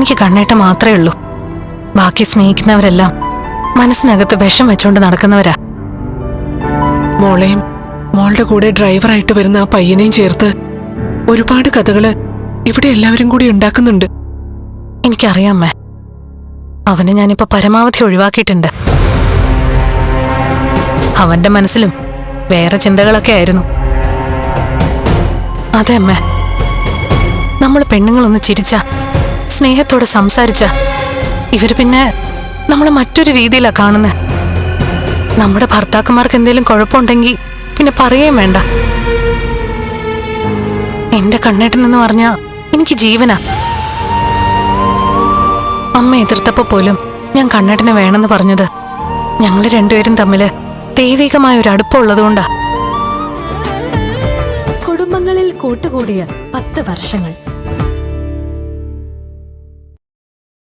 എനിക്ക് കണ്ണേട്ട മാത്രമേ ഉള്ളൂ. ബാക്കി സ്നേഹിക്കുന്നവരെല്ലാം മനസ്സിനകത്ത് വിഷം വെച്ചോണ്ട് നടക്കുന്നവരാ. മോളെയും മോളുടെ കൂടെ ഡ്രൈവറായിട്ട് വരുന്ന ആ പയ്യനെയും ചേർത്ത് ഒരുപാട് കഥകള് ഇവിടെ എല്ലാവരും കൂടി ഉണ്ടാക്കുന്നുണ്ട്. എനിക്കറിയാമേ, അവനെ ഞാനിപ്പോ പരമാവധി ഒഴിവാക്കിയിട്ടുണ്ട്. അവന്റെ മനസ്സിലും വേറെ ചിന്തകളൊക്കെ ആയിരുന്നു. അതെ അമ്മേ, നമ്മൾ പെണ്ണുങ്ങളൊന്ന് ചിരിച്ച, സ്നേഹത്തോടെ സംസാരിച്ച ഇവര് പിന്നെ നമ്മളെ മറ്റൊരു രീതിയിലാ കാണുന്നത്. നമ്മുടെ ഭർത്താക്കന്മാർക്ക് എന്തെങ്കിലും കുഴപ്പമുണ്ടെങ്കിൽ പിന്നെ പറയുകയും വേണ്ട. എന്റെ കണ്ണേട്ടനെന്ന് പറഞ്ഞാ എനിക്ക് ജീവനാ. അമ്മ എതിർത്തപ്പോ പോലും ഞാൻ കണ്ണേട്ടനെ വേണമെന്ന് പറഞ്ഞത് ഞങ്ങൾ രണ്ടുപേരും തമ്മില് ദൈവികമായ ഒരു അടുപ്പമുള്ളതുകൊണ്ടാ. കുടുംബങ്ങളിൽ കൂട്ടുകൂടിയ 10 വർഷങ്ങൾ.